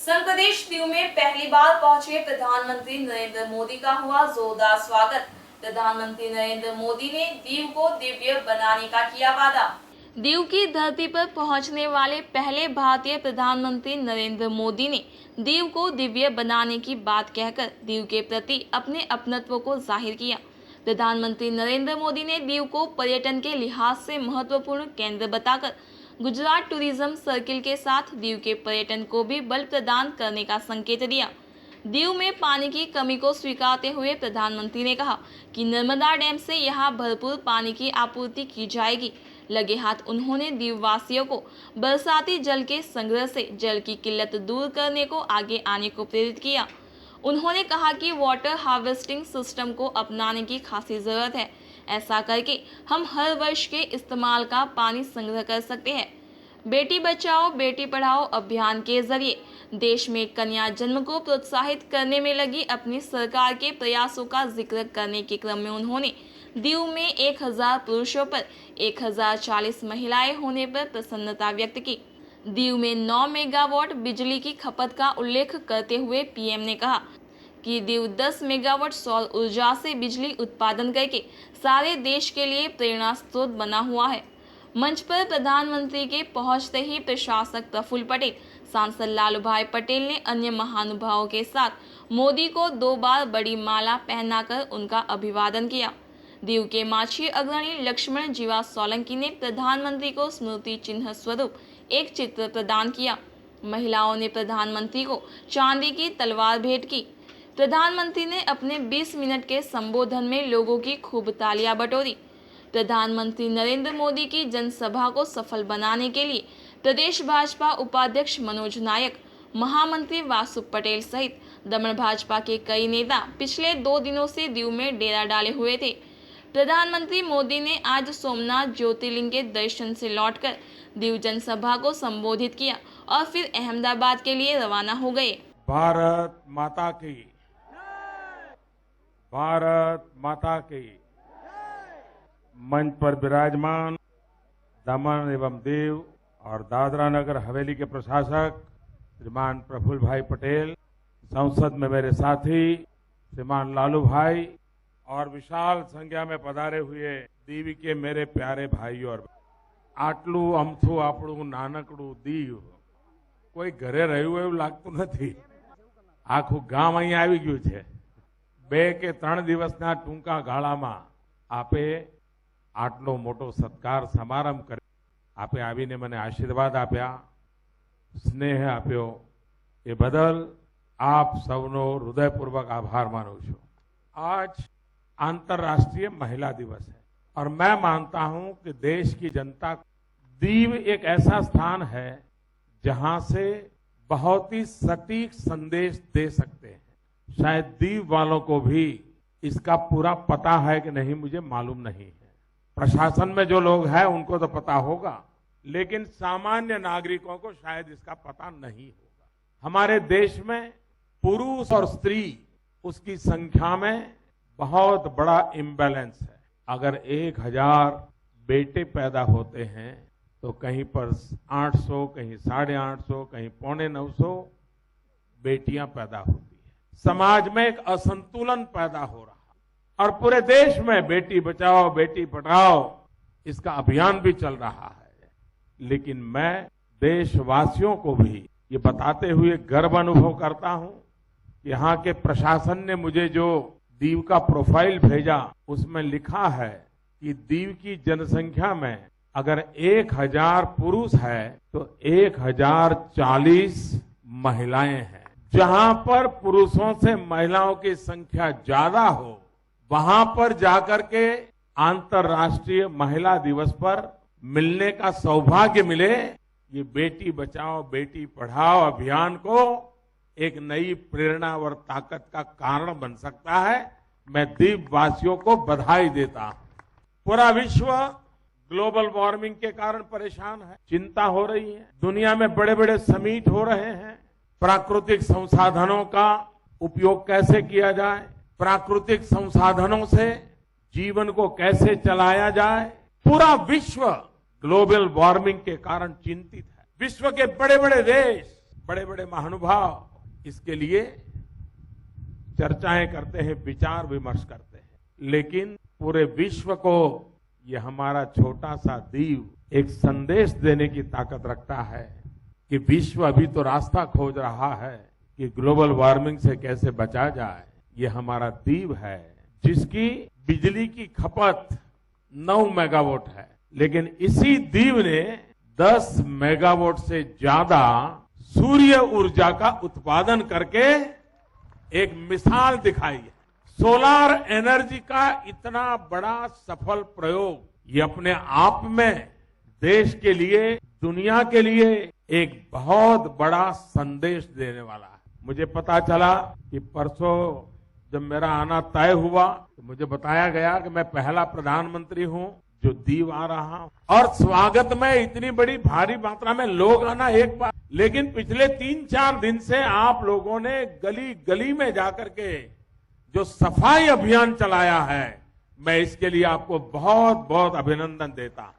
संघ प्रदेश दीव में पहली बार पहुंचे प्रधानमंत्री नरेंद्र मोदी का हुआ जोरदार स्वागत। प्रधानमंत्री नरेंद्र मोदी ने दीव को दिव्य बनाने का किया वादा। दीव की धरती पर पहुंचने वाले पहले भारतीय प्रधानमंत्री नरेंद्र मोदी ने दीव को दिव्य बनाने की बात कहकर दीव के प्रति अपने अपनत्व को जाहिर किया। प्रधानमंत्री नरेंद्र मोदी ने दीव को पर्यटन के लिहाज से महत्वपूर्ण केंद्र बताकर गुजरात टूरिज्म सर्किल के साथ दीव के पर्यटन को भी बल प्रदान करने का संकेत दिया। दीव में पानी की कमी को स्वीकारते हुए प्रधानमंत्री ने कहा कि नर्मदा डैम से यहां भरपूर पानी की आपूर्ति की जाएगी। लगे हाथ उन्होंने दीव वासियों को बरसाती जल के संग्रह से जल की किल्लत दूर करने को आगे आने को प्रेरित किया। उन्होंने कहा कि वाटर हार्वेस्टिंग सिस्टम को अपनाने की खासी जरूरत है। ऐसा करके हम हर वर्ष के इस्तेमाल का पानी संग्रह कर सकते हैं। बेटी बचाओ बेटी पढ़ाओ अभियान के जरिए देश में कन्या जन्म को प्रोत्साहित करने में लगी अपनी सरकार के प्रयासों का जिक्र करने के क्रम में उन्होंने दीव में 1000 पुरुषों पर 1040 महिलाएं होने पर प्रसन्नता व्यक्त की। दीव में 9 मेगावाट बिजली की खपत का उल्लेख करते हुए पीएम ने कहा कि दीव 10 मेगावाट सौर ऊर्जा से बिजली उत्पादन करके सारे देश के लिए प्रेरणा स्रोत बना हुआ है। मंच पर प्रधानमंत्री के पहुंचते ही प्रशासक प्रफुल्ल पटेल, सांसद लालूभाई पटेल ने अन्य महानुभावों के साथ मोदी को 2 बार बड़ी माला पहनाकर उनका अभिवादन किया। दीव के माछी अग्रणी लक्ष्मण जीवा सोलंकी ने प्रधानमंत्री को स्मृति चिन्ह स्वरूप एक चित्र प्रदान किया। महिलाओं ने प्रधानमंत्री को चांदी की तलवार भेंट की। प्रधानमंत्री ने अपने 20 मिनट के संबोधन में लोगों की खूब तालियां बटोरी। प्रधानमंत्री नरेंद्र मोदी की जनसभा को सफल बनाने के लिए प्रदेश भाजपा उपाध्यक्ष मनोज नायक, महामंत्री वासु पटेल सहित दमन भाजपा के कई नेता पिछले 2 दिनों से दीव में डेरा डाले हुए थे। प्रधानमंत्री मोदी ने आज सोमनाथ ज्योतिर्लिंग के दर्शन से लौटकर दीव जनसभा को संबोधित किया और फिर अहमदाबाद के लिए रवाना हो गए। भारत माता की, भारत माता की। मंच पर विराजमान दमन एवं दीव और दादरा नगर हवेली के प्रशासक श्रीमान प्रफुल्ल भाई पटेल, संसद में मेरे साथी श्रीमान लालू भाई और विशाल संख्या में पधारे हुए दीव के मेरे प्यारे भाइयों और આટલું અમથું આપણું નાનકડું દીવ કોઈ ઘરે રહ્યું એવું લાગતું નથી। આખું ગામ અહીંયા આવી ગયું છે। 2 કે 3 દિવસના ટૂંકા ગાળામાં આપે આટલો મોટો સત્કાર સમારંભ કર્યો। આપે આવીને મને આશીર્વાદ આપ્યા, સ્નેહ આપ્યો, એ બદલ આપ સૌનો હૃદયપૂર્વક આભાર માનું છું। आज अंतर्राष्ट्रीय महिला दिवस है और मैं मानता हूं कि देश की जनता, दीव एक ऐसा स्थान है जहां से बहुत ही सटीक संदेश दे सकते हैं। शायद दीव वालों को भी इसका पूरा पता है कि नहीं मुझे मालूम नहीं है। प्रशासन में जो लोग हैं उनको तो पता होगा, लेकिन सामान्य नागरिकों को शायद इसका पता नहीं होगा। हमारे देश में पुरुष और स्त्री उसकी संख्या में बहुत बड़ा इम्बैलेंस है। अगर 1000 बेटे पैदा होते हैं तो कहीं पर 800, कहीं 850, कहीं 850 बेटियां पैदा होती है। समाज में एक असंतुलन पैदा हो रहा और पूरे देश में बेटी बचाओ बेटी पढ़ाओ इसका अभियान भी चल रहा है। लेकिन मैं देशवासियों को भी ये बताते हुए गर्व अनुभव करता हूं कि यहाँ के प्रशासन ने मुझे जो दीव का प्रोफाइल भेजा उसमें लिखा है कि दीव की जनसंख्या में अगर 1000 पुरुष है तो 1040 महिलाएं हैं। जहां पर पुरुषों से महिलाओं की संख्या ज्यादा हो वहां पर जाकर के अंतर्राष्ट्रीय महिला दिवस पर मिलने का सौभाग्य मिले, ये बेटी बचाओ बेटी पढ़ाओ अभियान को एक नई प्रेरणा और ताकत का कारण बन सकता है। मैं दीव वासियों को बधाई देता हूं। पूरा विश्व ग्लोबल वार्मिंग के कारण परेशान है, चिंता हो रही है। दुनिया में बड़े बड़े समिट हो रहे हैं। प्राकृतिक संसाधनों का उपयोग कैसे किया जाए, प्राकृतिक संसाधनों से जीवन को कैसे चलाया जाए। पूरा विश्व ग्लोबल वार्मिंग के कारण चिंतित है। विश्व के बड़े बड़े देश बड़े बड़े महानुभाव इसके लिए चर्चाएं करते हैं, विचार विमर्श करते हैं, लेकिन पूरे विश्व को ये हमारा छोटा सा द्वीप एक संदेश देने की ताकत रखता है कि विश्व अभी तो रास्ता खोज रहा है कि ग्लोबल वार्मिंग से कैसे बचा जाए। ये हमारा द्वीप है जिसकी बिजली की खपत 9 मेगावाट है, लेकिन इसी द्वीप ने 10 मेगावाट से ज्यादा सूर्य ऊर्जा का उत्पादन करके एक मिसाल दिखाई है। सोलार एनर्जी का इतना बड़ा सफल प्रयोग ये अपने आप में देश के लिए, दुनिया के लिए एक बहुत बड़ा संदेश देने वाला है। मुझे पता चला कि परसों जब मेरा आना तय हुआ तो मुझे बताया गया कि मैं पहला प्रधानमंत्री हूं जो दीव आ रहा हूं, और स्वागत में इतनी बड़ी भारी मात्रा में लोग आना एक बात, लेकिन पिछले 3-4 दिन से आप लोगों ने गली गली में जाकर के जो सफाई अभियान चलाया है, मैं इसके लिए आपको बहुत बहुत अभिनंदन देता हूं।